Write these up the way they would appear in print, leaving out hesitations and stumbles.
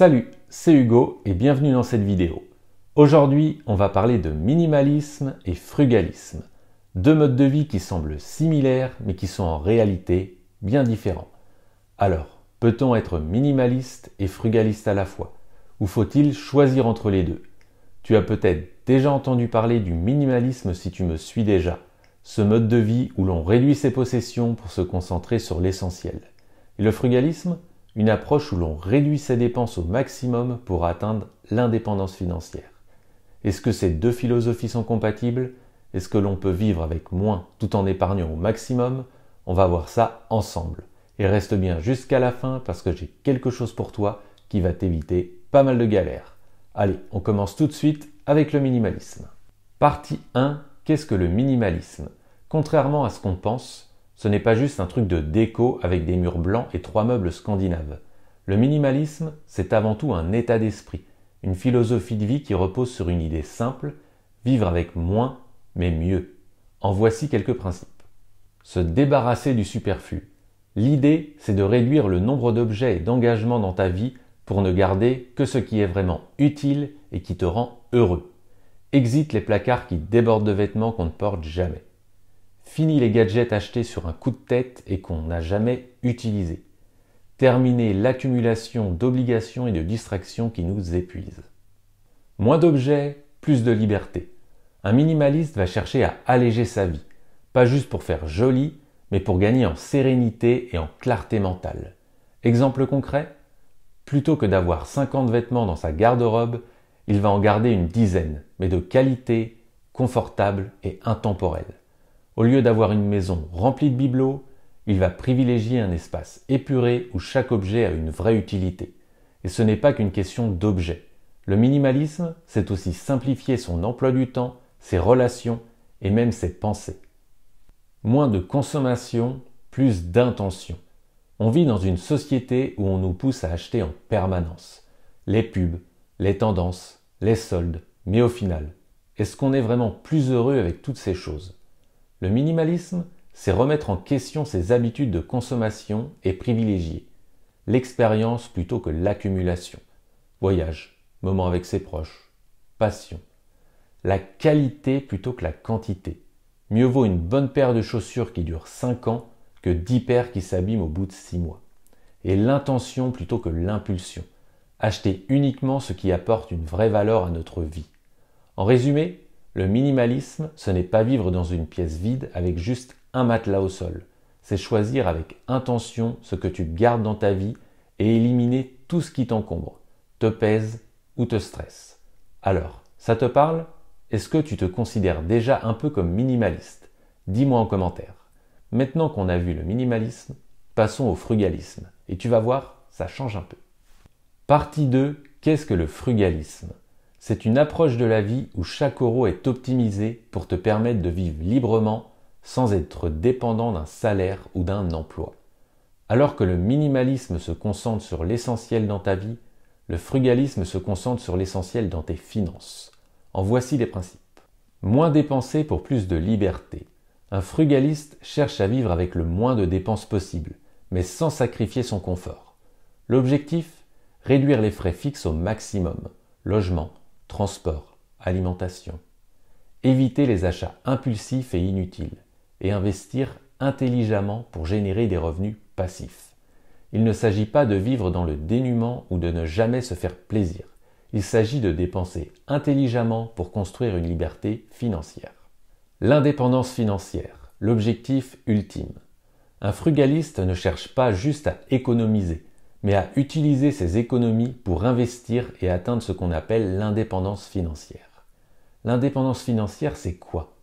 Salut, c'est Hugo et bienvenue dans cette vidéo. Aujourd'hui, on va parler de minimalisme et frugalisme. Deux modes de vie qui semblent similaires mais qui sont en réalité bien différents. Alors, peut-on être minimaliste et frugaliste à la fois? Ou faut-il choisir entre les deux? Tu as peut-être déjà entendu parler du minimalisme si tu me suis déjà. Ce mode de vie où l'on réduit ses possessions pour se concentrer sur l'essentiel. Et le frugalisme? Une approche où l'on réduit ses dépenses au maximum pour atteindre l'indépendance financière. Est-ce que ces deux philosophies sont compatibles? Est-ce que l'on peut vivre avec moins tout en épargnant au maximum? On va voir ça ensemble. Et reste bien jusqu'à la fin parce que j'ai quelque chose pour toi qui va t'éviter pas mal de galères. Allez, on commence tout de suite avec le minimalisme. Partie 1. Qu'est-ce que le minimalisme? Contrairement à ce qu'on pense, ce n'est pas juste un truc de déco avec des murs blancs et 3 meubles scandinaves. Le minimalisme, c'est avant tout un état d'esprit, une philosophie de vie qui repose sur une idée simple, vivre avec moins, mais mieux. En voici quelques principes. Se débarrasser du superflu. L'idée, c'est de réduire le nombre d'objets et d'engagements dans ta vie pour ne garder que ce qui est vraiment utile et qui te rend heureux. Exit les placards qui débordent de vêtements qu'on ne porte jamais. Fini les gadgets achetés sur un coup de tête et qu'on n'a jamais utilisés. Terminez l'accumulation d'obligations et de distractions qui nous épuisent. Moins d'objets, plus de liberté. Un minimaliste va chercher à alléger sa vie, pas juste pour faire joli, mais pour gagner en sérénité et en clarté mentale. Exemple concret? Plutôt que d'avoir 50 vêtements dans sa garde-robe, il va en garder une dizaine, mais de qualité, confortable et intemporelle. Au lieu d'avoir une maison remplie de bibelots, il va privilégier un espace épuré où chaque objet a une vraie utilité. Et ce n'est pas qu'une question d'objet. Le minimalisme, c'est aussi simplifier son emploi du temps, ses relations et même ses pensées. Moins de consommation, plus d'intention. On vit dans une société où on nous pousse à acheter en permanence. Les pubs, les tendances, les soldes, mais au final, est-ce qu'on est vraiment plus heureux avec toutes ces choses? Le minimalisme, c'est remettre en question ses habitudes de consommation et privilégier l'expérience plutôt que l'accumulation. Voyage, moment avec ses proches, passion. La qualité plutôt que la quantité. Mieux vaut une bonne paire de chaussures qui dure 5 ans que 10 paires qui s'abîment au bout de 6 mois. Et l'intention plutôt que l'impulsion. Acheter uniquement ce qui apporte une vraie valeur à notre vie. En résumé, le minimalisme, ce n'est pas vivre dans une pièce vide avec juste un matelas au sol. C'est choisir avec intention ce que tu gardes dans ta vie et éliminer tout ce qui t'encombre, te pèse ou te stresse. Alors, ça te parle? Est-ce que tu te considères déjà un peu comme minimaliste? Dis-moi en commentaire. Maintenant qu'on a vu le minimalisme, passons au frugalisme. Et tu vas voir, ça change un peu. Partie 2. Qu'est-ce que le frugalisme? C'est une approche de la vie où chaque euro est optimisé pour te permettre de vivre librement sans être dépendant d'un salaire ou d'un emploi. Alors que le minimalisme se concentre sur l'essentiel dans ta vie, le frugalisme se concentre sur l'essentiel dans tes finances. En voici les principes. Moins dépenser pour plus de liberté. Un frugaliste cherche à vivre avec le moins de dépenses possible, mais sans sacrifier son confort. L'objectif? Réduire les frais fixes au maximum. Logement, transport, alimentation. Éviter les achats impulsifs et inutiles et investir intelligemment pour générer des revenus passifs. Il ne s'agit pas de vivre dans le dénuement ou de ne jamais se faire plaisir. Il s'agit de dépenser intelligemment pour construire une liberté financière. L'indépendance financière, l'objectif ultime. Un frugaliste ne cherche pas juste à économiser, mais à utiliser ses économies pour investir et atteindre ce qu'on appelle l'indépendance financière. L'indépendance financière, c'est quoi?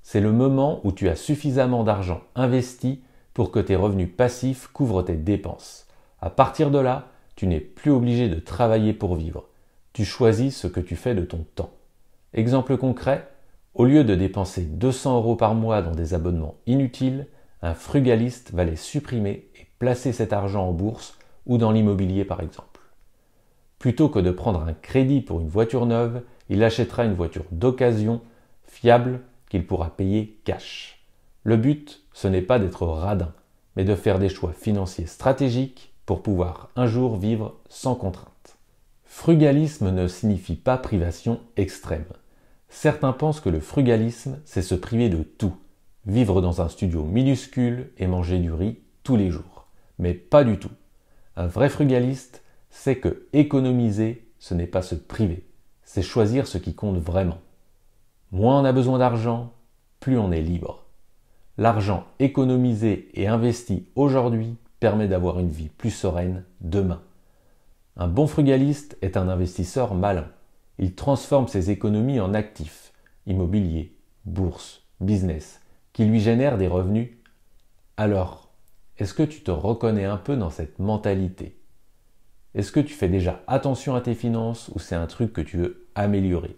C'est le moment où tu as suffisamment d'argent investi pour que tes revenus passifs couvrent tes dépenses. À partir de là, tu n'es plus obligé de travailler pour vivre. Tu choisis ce que tu fais de ton temps. Exemple concret, au lieu de dépenser 200 € par mois dans des abonnements inutiles, un frugaliste va les supprimer et placer cet argent en bourse ou dans l'immobilier par exemple. Plutôt que de prendre un crédit pour une voiture neuve, il achètera une voiture d'occasion, fiable, qu'il pourra payer cash. Le but, ce n'est pas d'être radin, mais de faire des choix financiers stratégiques pour pouvoir un jour vivre sans contrainte. Frugalisme ne signifie pas privation extrême. Certains pensent que le frugalisme, c'est se priver de tout, vivre dans un studio minuscule et manger du riz tous les jours. Mais pas du tout. Un vrai frugaliste sait que économiser, ce n'est pas se priver, c'est choisir ce qui compte vraiment. Moins on a besoin d'argent, plus on est libre. L'argent économisé et investi aujourd'hui permet d'avoir une vie plus sereine demain. Un bon frugaliste est un investisseur malin. Il transforme ses économies en actifs, immobilier, bourse, business, qui lui génèrent des revenus. Alors, est-ce que tu te reconnais un peu dans cette mentalité? Est-ce que tu fais déjà attention à tes finances ou c'est un truc que tu veux améliorer?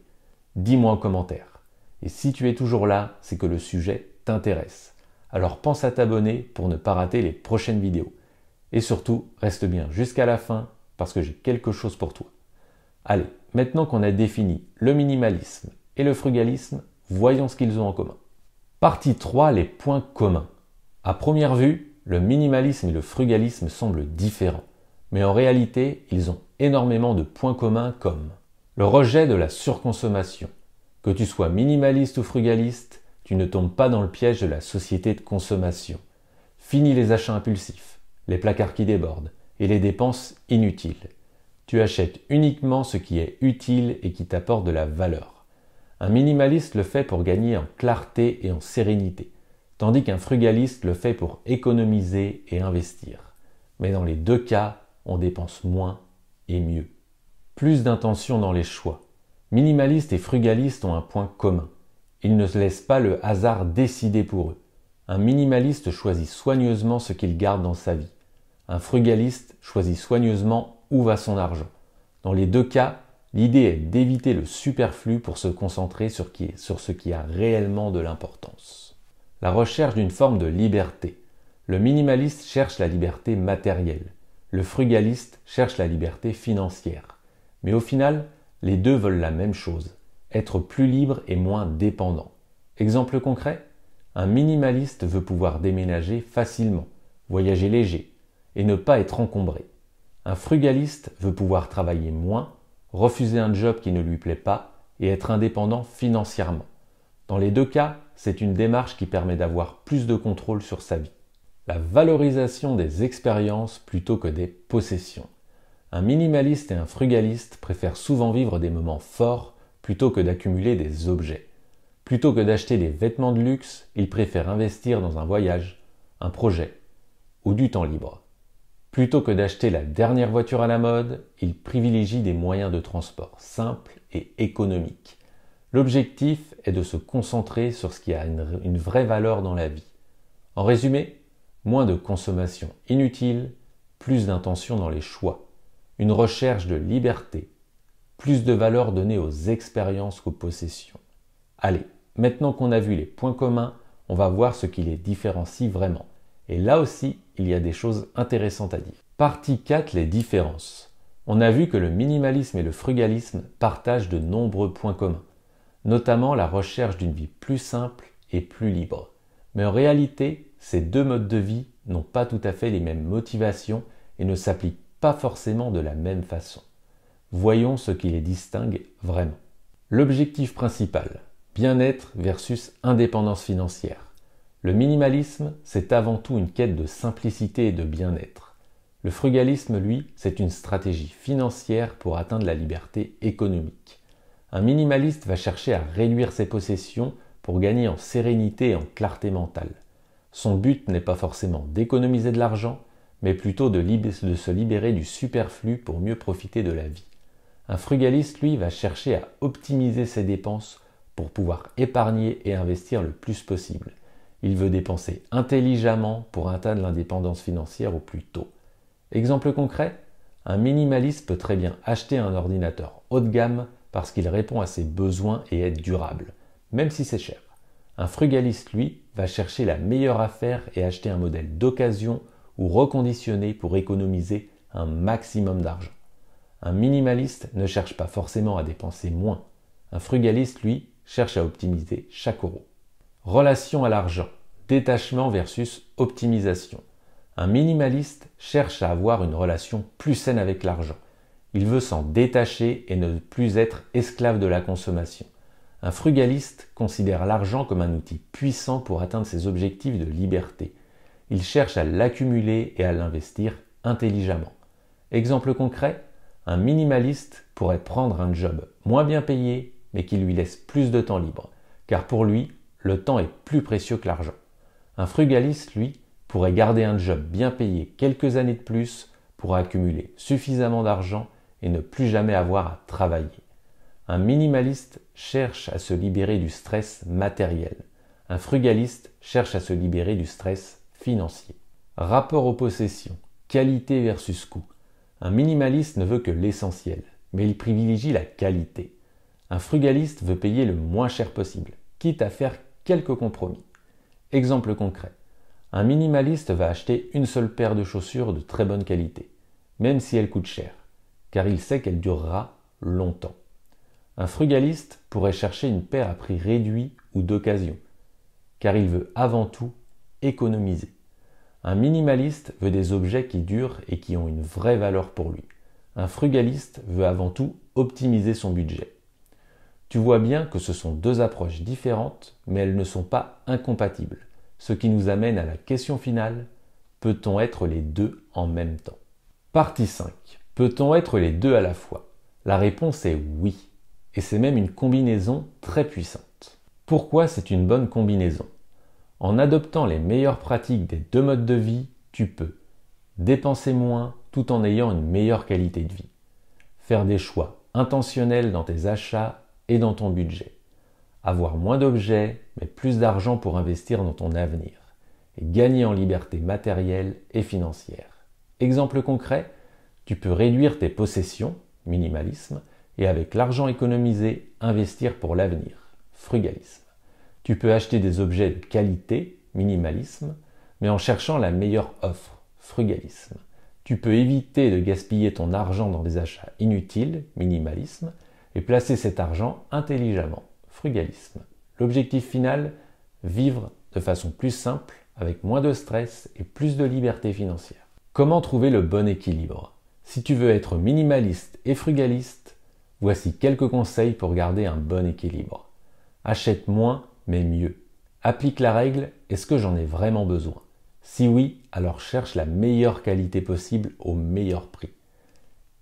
Dis-moi en commentaire. Et si tu es toujours là, c'est que le sujet t'intéresse. Alors pense à t'abonner pour ne pas rater les prochaines vidéos. Et surtout, reste bien jusqu'à la fin parce que j'ai quelque chose pour toi. Allez, maintenant qu'on a défini le minimalisme et le frugalisme, voyons ce qu'ils ont en commun. Partie 3, les points communs. À première vue, le minimalisme et le frugalisme semblent différents. Mais en réalité, ils ont énormément de points communs comme le rejet de la surconsommation. Que tu sois minimaliste ou frugaliste, tu ne tombes pas dans le piège de la société de consommation. Fini les achats impulsifs, les placards qui débordent et les dépenses inutiles. Tu achètes uniquement ce qui est utile et qui t'apporte de la valeur. Un minimaliste le fait pour gagner en clarté et en sérénité, tandis qu'un frugaliste le fait pour économiser et investir. Mais dans les deux cas, on dépense moins et mieux. Plus d'intention dans les choix. Minimalistes et frugalistes ont un point commun. Ils ne se laissent pas le hasard décider pour eux. Un minimaliste choisit soigneusement ce qu'il garde dans sa vie. Un frugaliste choisit soigneusement où va son argent. Dans les deux cas, l'idée est d'éviter le superflu pour se concentrer sur ce qui a réellement de l'importance. La recherche d'une forme de liberté. Le minimaliste cherche la liberté matérielle. Le frugaliste cherche la liberté financière. Mais au final, les deux veulent la même chose, être plus libre et moins dépendant. Exemple concret, un minimaliste veut pouvoir déménager facilement, voyager léger et ne pas être encombré. Un frugaliste veut pouvoir travailler moins, refuser un job qui ne lui plaît pas et être indépendant financièrement. Dans les deux cas, c'est une démarche qui permet d'avoir plus de contrôle sur sa vie. La valorisation des expériences plutôt que des possessions. Un minimaliste et un frugaliste préfèrent souvent vivre des moments forts plutôt que d'accumuler des objets. Plutôt que d'acheter des vêtements de luxe, ils préfèrent investir dans un voyage, un projet ou du temps libre. Plutôt que d'acheter la dernière voiture à la mode, ils privilégient des moyens de transport simples et économiques. L'objectif est de se concentrer sur ce qui a une vraie valeur dans la vie. En résumé, moins de consommation inutile, plus d'intention dans les choix. Une recherche de liberté, plus de valeur donnée aux expériences qu'aux possessions. Allez, maintenant qu'on a vu les points communs, on va voir ce qui les différencie vraiment. Et là aussi, il y a des choses intéressantes à dire. Partie 4, les différences. On a vu que le minimalisme et le frugalisme partagent de nombreux points communs, notamment la recherche d'une vie plus simple et plus libre. Mais en réalité, ces deux modes de vie n'ont pas tout à fait les mêmes motivations et ne s'appliquent pas forcément de la même façon. Voyons ce qui les distingue vraiment. L'objectif principal, bien-être versus indépendance financière. Le minimalisme, c'est avant tout une quête de simplicité et de bien-être. Le frugalisme, lui, c'est une stratégie financière pour atteindre la liberté économique. Un minimaliste va chercher à réduire ses possessions pour gagner en sérénité et en clarté mentale. Son but n'est pas forcément d'économiser de l'argent, mais plutôt de se libérer du superflu pour mieux profiter de la vie. Un frugaliste, lui, va chercher à optimiser ses dépenses pour pouvoir épargner et investir le plus possible. Il veut dépenser intelligemment pour atteindre l'indépendance financière au plus tôt. Exemple concret, un minimaliste peut très bien acheter un ordinateur haut de gamme parce qu'il répond à ses besoins et est durable, même si c'est cher. Un frugaliste, lui, va chercher la meilleure affaire et acheter un modèle d'occasion ou reconditionné pour économiser un maximum d'argent. Un minimaliste ne cherche pas forcément à dépenser moins. Un frugaliste, lui, cherche à optimiser chaque euro. Relation à l'argent, détachement versus optimisation. Un minimaliste cherche à avoir une relation plus saine avec l'argent. Il veut s'en détacher et ne plus être esclave de la consommation. Un frugaliste considère l'argent comme un outil puissant pour atteindre ses objectifs de liberté. Il cherche à l'accumuler et à l'investir intelligemment. Exemple concret, un minimaliste pourrait prendre un job moins bien payé, mais qui lui laisse plus de temps libre, car pour lui, le temps est plus précieux que l'argent. Un frugaliste, lui, pourrait garder un job bien payé quelques années de plus pour accumuler suffisamment d'argent et ne plus jamais avoir à travailler. Un minimaliste cherche à se libérer du stress matériel. Un frugaliste cherche à se libérer du stress financier. Rapport aux possessions, qualité versus coût. Un minimaliste ne veut que l'essentiel, mais il privilégie la qualité. Un frugaliste veut payer le moins cher possible, quitte à faire quelques compromis. Exemple concret. Un minimaliste va acheter une seule paire de chaussures de très bonne qualité, même si elle coûte cher, car il sait qu'elle durera longtemps. Un frugaliste pourrait chercher une paire à prix réduit ou d'occasion, car il veut avant tout économiser. Un minimaliste veut des objets qui durent et qui ont une vraie valeur pour lui. Un frugaliste veut avant tout optimiser son budget. Tu vois bien que ce sont deux approches différentes, mais elles ne sont pas incompatibles. Ce qui nous amène à la question finale, peut-on être les deux en même temps? Partie 5. Peut-on être les deux à la fois? La réponse est oui. Et c'est même une combinaison très puissante. Pourquoi c'est une bonne combinaison? En adoptant les meilleures pratiques des deux modes de vie, tu peux dépenser moins tout en ayant une meilleure qualité de vie. Faire des choix intentionnels dans tes achats et dans ton budget. Avoir moins d'objets, mais plus d'argent pour investir dans ton avenir. Et gagner en liberté matérielle et financière. Exemple concret, tu peux réduire tes possessions, minimalisme, et avec l'argent économisé, investir pour l'avenir, frugalisme. Tu peux acheter des objets de qualité, minimalisme, mais en cherchant la meilleure offre, frugalisme. Tu peux éviter de gaspiller ton argent dans des achats inutiles, minimalisme, et placer cet argent intelligemment, frugalisme. L'objectif final, vivre de façon plus simple, avec moins de stress et plus de liberté financière. Comment trouver le bon équilibre? Si tu veux être minimaliste et frugaliste, voici quelques conseils pour garder un bon équilibre. Achète moins, mais mieux. Applique la règle, est-ce que j'en ai vraiment besoin? Si oui, alors cherche la meilleure qualité possible au meilleur prix.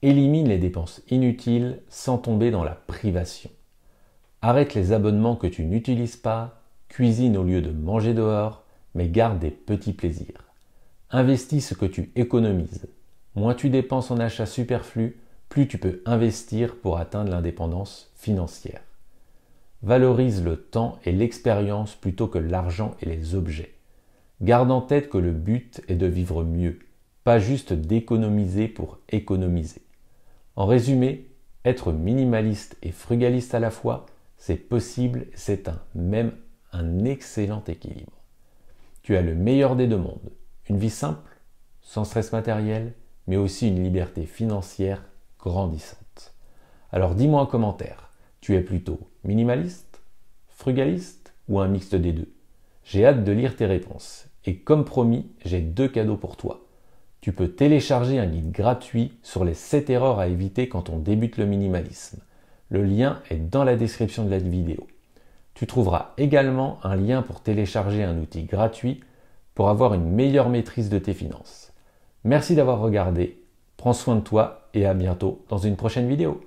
Élimine les dépenses inutiles sans tomber dans la privation. Arrête les abonnements que tu n'utilises pas, cuisine au lieu de manger dehors, mais garde des petits plaisirs. Investis ce que tu économises. Moins tu dépenses en achats superflus, plus tu peux investir pour atteindre l'indépendance financière. Valorise le temps et l'expérience plutôt que l'argent et les objets. Garde en tête que le but est de vivre mieux, pas juste d'économiser pour économiser. En résumé, être minimaliste et frugaliste à la fois, c'est possible, c'est même un excellent équilibre. Tu as le meilleur des deux mondes, une vie simple, sans stress matériel, mais aussi une liberté financière grandissante. Alors dis-moi en commentaire, tu es plutôt minimaliste, frugaliste ou un mixte des deux? J'ai hâte de lire tes réponses. Et comme promis, j'ai 2 cadeaux pour toi. Tu peux télécharger un guide gratuit sur les 7 erreurs à éviter quand on débute le minimalisme. Le lien est dans la description de la vidéo. Tu trouveras également un lien pour télécharger un outil gratuit pour avoir une meilleure maîtrise de tes finances. Merci d'avoir regardé, prends soin de toi et à bientôt dans une prochaine vidéo.